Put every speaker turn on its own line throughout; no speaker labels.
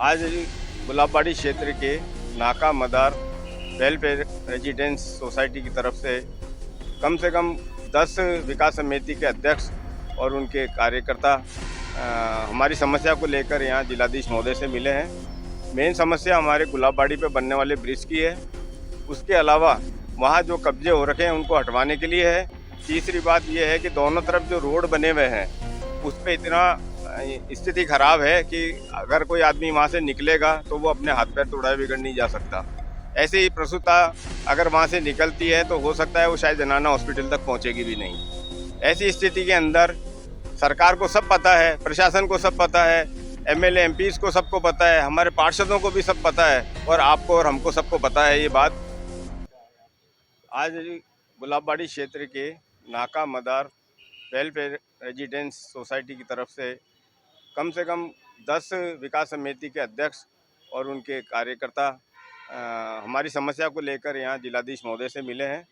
आज गुलाबबाड़ी क्षेत्र के नाका मदार वेलफेयर रेजिडेंस सोसाइटी की तरफ से कम 10 विकास समिति के अध्यक्ष और उनके कार्यकर्ता हमारी समस्या को लेकर यहाँ जिलाधीश महोदय से मिले हैं। मेन समस्या हमारे गुलाबबाड़ी पे बनने वाले ब्रिज की है। उसके अलावा वहाँ जो कब्जे हो रखे हैं उनको हटवाने के लिए है। तीसरी बात यह है कि दोनों तरफ जो रोड बने हुए हैं उस पर इतना स्थिति खराब है कि अगर कोई आदमी वहाँ से निकलेगा तो वो अपने हाथ पैर तोड़ाए बिगड़ नहीं जा सकता। ऐसे ही प्रसूता अगर वहाँ से निकलती है तो हो सकता है वो शायद जनाना हॉस्पिटल तक पहुँचेगी भी नहीं। ऐसी स्थिति के अंदर सरकार को सब पता है, प्रशासन को सब पता है, एमएलए एमपीज को सबको पता है, हमारे पार्षदों को भी सब पता है और आपको और हमको सबको पता है ये बात। आज गुलाबबाड़ी क्षेत्र के नाका मदार वेलफेयर रेजिडेंस सोसाइटी की तरफ से कम 10 विकास समिति के अध्यक्ष और उनके कार्यकर्ता हमारी समस्या को लेकर यहाँ जिलाधीश महोदय से मिले हैं।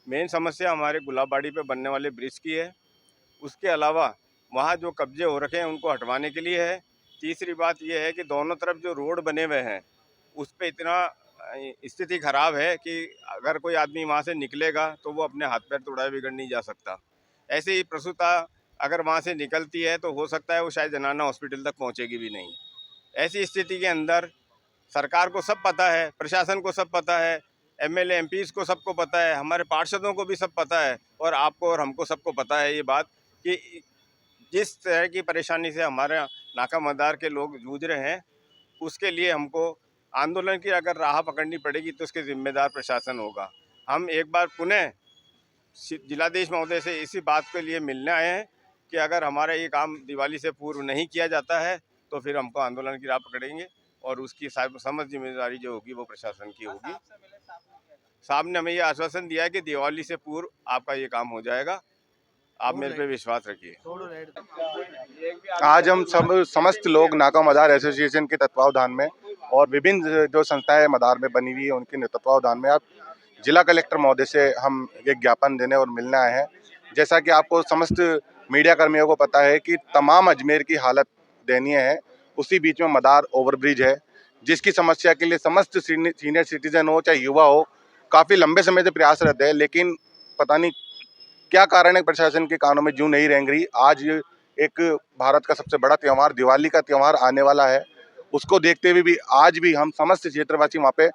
मेन समस्या हमारे गुलाबबाड़ी पे बनने वाले ब्रिज की है। उसके अलावा वहाँ जो कब्जे हो रखे हैं उनको हटवाने के लिए है। तीसरी बात यह है कि दोनों तरफ जो रोड बने हुए हैं उस पर इतना स्थिति खराब है कि अगर कोई आदमी वहाँ से निकलेगा तो वो अपने हाथ पैर तोड़ाए बिगड़ नहीं जा सकता। ऐसे ही प्रसूता अगर वहाँ से निकलती है तो हो सकता है वो शायद जनाना हॉस्पिटल तक पहुँचेगी भी नहीं। ऐसी स्थिति के अंदर सरकार को सब पता है, प्रशासन को सब पता है, एमएलए एमपीज को सबको पता है, हमारे पार्षदों को भी सब पता है और आपको और हमको सबको पता है ये बात कि जिस तरह की परेशानी से हमारे नाका मदार के लोग जूझ रहे हैं उसके लिए हमको आंदोलन की अगर राह पकड़नी पड़ेगी तो उसके जिम्मेदार प्रशासन होगा। हम एक बार पुनः जिलाधीश महोदय से इसी बात के लिए मिलने आए हैं कि अगर हमारा ये काम दिवाली से पूर्व नहीं किया जाता है तो फिर हमको आंदोलन की राह पकड़ेंगे और उसकी समझ जिम्मेदारी जो होगी वो प्रशासन की होगी। साहब ने हमें ये आश्वासन दिया है कि दिवाली से पूर्व आपका ये काम हो जाएगा, आप मेरे पे विश्वास रखिए।
आज हम समस्त लोग नाका मदार एसोसिएशन के तत्वावधान में और विभिन्न जो संस्थाएं मदार में बनी हुई है उनके तत्वावधान में आप जिला कलेक्टर महोदय से हम एक ज्ञापन देने और मिलने आए हैं। जैसा कि आपको समस्त मीडिया कर्मियों को पता है कि तमाम अजमेर की हालत दयनीय है। उसी बीच में मदार ओवरब्रिज है जिसकी समस्या के लिए समस्त सीनियर सिटीजन हो चाहे युवा हो काफ़ी लंबे समय से प्रयासरत है, लेकिन पता नहीं क्या कारण है प्रशासन के कानों में जूं नहीं रेंग रही। आज एक भारत का सबसे बड़ा त्यौहार दिवाली का त्यौहार आने वाला है, उसको देखते हुए भी आज भी हम समस्त क्षेत्रवासी वहाँ पे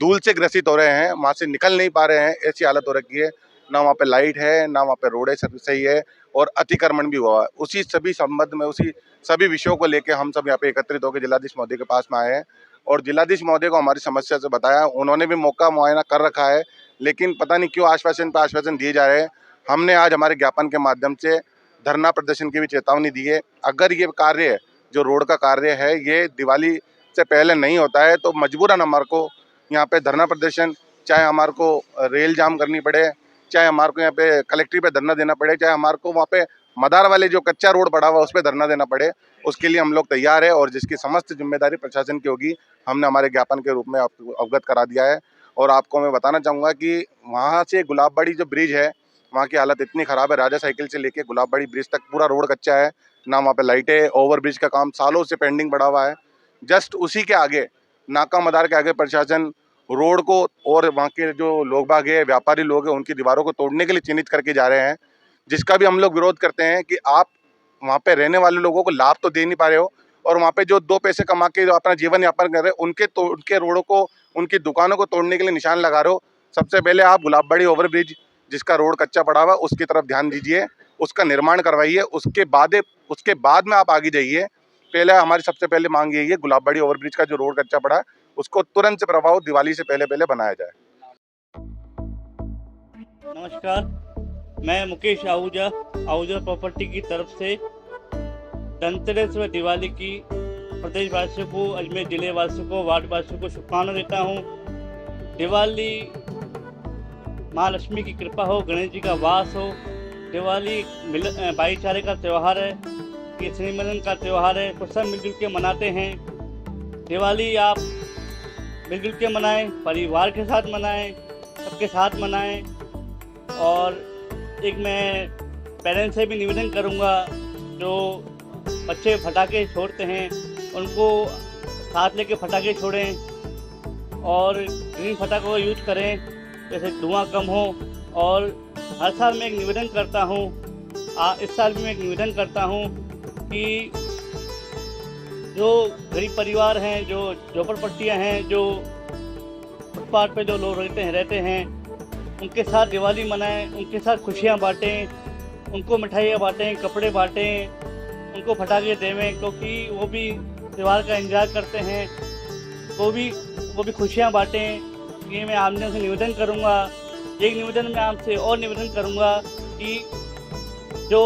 धूल से ग्रसित हो रहे हैं, वहाँ से निकल नहीं पा रहे हैं। ऐसी हालत हो रखी है, ना वहाँ पे लाइट है, ना वहाँ पे रोडें सही है और अतिक्रमण भी हुआ है। उसी सभी संबंध में उसी सभी विषयों को लेकर हम सब यहाँ पे एकत्रित होकर जिलाधीश महोदय के पास में आए हैं और जिलाधीश महोदय को हमारी समस्या से बताया। उन्होंने भी मौका मुआयना कर रखा है, लेकिन पता नहीं क्यों आश्वासन पर आश्वासन दिए जा रहे हैं। हमने आज हमारे ज्ञापन के माध्यम से धरना प्रदर्शन की भी चेतावनी दी है। अगर ये कार्य जो रोड का कार्य है ये दिवाली से पहले नहीं होता है तो मजबूरन हमारे को यहाँ पे धरना प्रदर्शन, चाहे हमारे को रेल जाम करनी पड़े, चाहे हमारे को यहाँ पे कलेक्ट्रेट पे धरना देना पड़े, चाहे हमारे को वहाँ पे मदार वाले जो कच्चा रोड पड़ा हुआ उस पर धरना देना पड़े, उसके लिए हम लोग तैयार है और जिसकी समस्त जिम्मेदारी प्रशासन की होगी हमने हमारे ज्ञापन के रूप में आपको अवगत करा दिया है। और आपको मैं बताना चाहूँगा कि वहाँ से गुलाबबाड़ी जो ब्रिज है वहाँ की हालत इतनी ख़राब है, राजा साइकिल से लेके गुलाबबाड़ी ब्रिज तक पूरा रोड कच्चा है, ना वहाँ पे लाइटें, ओवर ब्रिज का काम सालों से पेंडिंग पड़ा हुआ है। जस्ट उसी के आगे नाका मदार के आगे प्रशासन रोड को और वहाँ के जो लोग बाग है, व्यापारी लोग हैं, उनकी दीवारों को तोड़ने के लिए चिन्हित करके जा रहे हैं, जिसका भी हम लोग विरोध करते हैं कि आप वहाँ पे रहने वाले लोगों को लाभ तो दे नहीं पा रहे हो और वहाँ पे जो 2 पैसे कमा के जो अपना जीवन यापन कर रहे हैं उनके रोडों को, उनकी दुकानों को तोड़ने के लिए निशान लगा रहे हो। सबसे पहले आप गुलाबबाड़ी ओवर ब्रिज जिसका रोड कच्चा पड़ा हुआ उसकी तरफ ध्यान दीजिए, उसका निर्माण करवाइए, उसके बाद में आप आगे जाइए। पहले हमारी सबसे पहले मांग यही है गुलाबबाड़ी ओवरब्रिज का जो रोड कच्चा पड़ा है उसको तुरंत से प्रभाव दिवाली से पहले बनाया जाए।
नमस्कार, मैं मुकेश आहूजा प्रॉपर्टी की तरफ से धनतेरस व दिवाली की प्रदेशवासियों को, अजमेर जिले वासियों को, वार्ड वासियों को शुभकामनाएं देता हूँ। दिवाली महालक्ष्मी की कृपा हो, गणेश जी का वास हो। दिवाली भाईचारे का त्यौहार है, ये स्नेह मिलन का त्यौहार है, तो सब मिलजुल के मनाते हैं। दिवाली आप मिलजुल के मनाएं, परिवार के साथ मनाएं, सबके साथ मनाएं। और एक मैं पेरेंट्स से भी निवेदन करूंगा जो बच्चे पटाखे छोड़ते हैं उनको साथ लेके पटाखे छोड़ें और ग्रीन पटाखों का यूज करें, जैसे धुआं कम हो। और हर साल मैं एक निवेदन करता हूँ, इस साल भी मैं एक निवेदन करता हूँ कि जो गरीब परिवार हैं, जो झोपड़पट्टियाँ हैं, जो फुटपाथ पे जो लोग रहते हैं, उनके साथ दिवाली मनाएं, उनके साथ खुशियाँ बांटें, उनको मिठाइयाँ बांटें, कपड़े बांटें, उनको पटाखे देवें, क्योंकि वो भी त्यौहार का एंजॉय करते हैं, वो भी खुशियाँ बांटें। ये मैं आपने से निवेदन करूँगा। एक निवेदन मैं आपसे और निवेदन करूँगा कि जो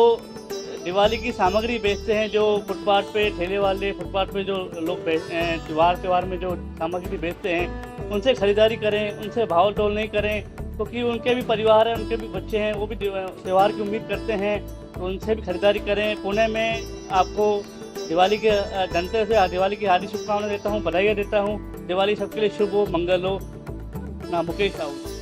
दिवाली की सामग्री बेचते हैं, जो फुटपाथ पे ठेले वाले, फुटपाथ पे जो लोग त्यौहार में जो सामग्री बेचते हैं, उनसे ख़रीदारी करें, उनसे भाव तोल नहीं करें, क्योंकि उनके भी परिवार हैं, उनके भी बच्चे हैं, वो भी त्यौहार की उम्मीद करते हैं, तो उनसे भी खरीदारी करें। पुणे में आपको दिवाली के धनतेरस से दिवाली की हार्दिक शुभकामनाएं देता हूँ, बधाइयाँ देता हूँ। दिवाली सबके लिए शुभ हो, मंगल हो। ना मुकेश साहू।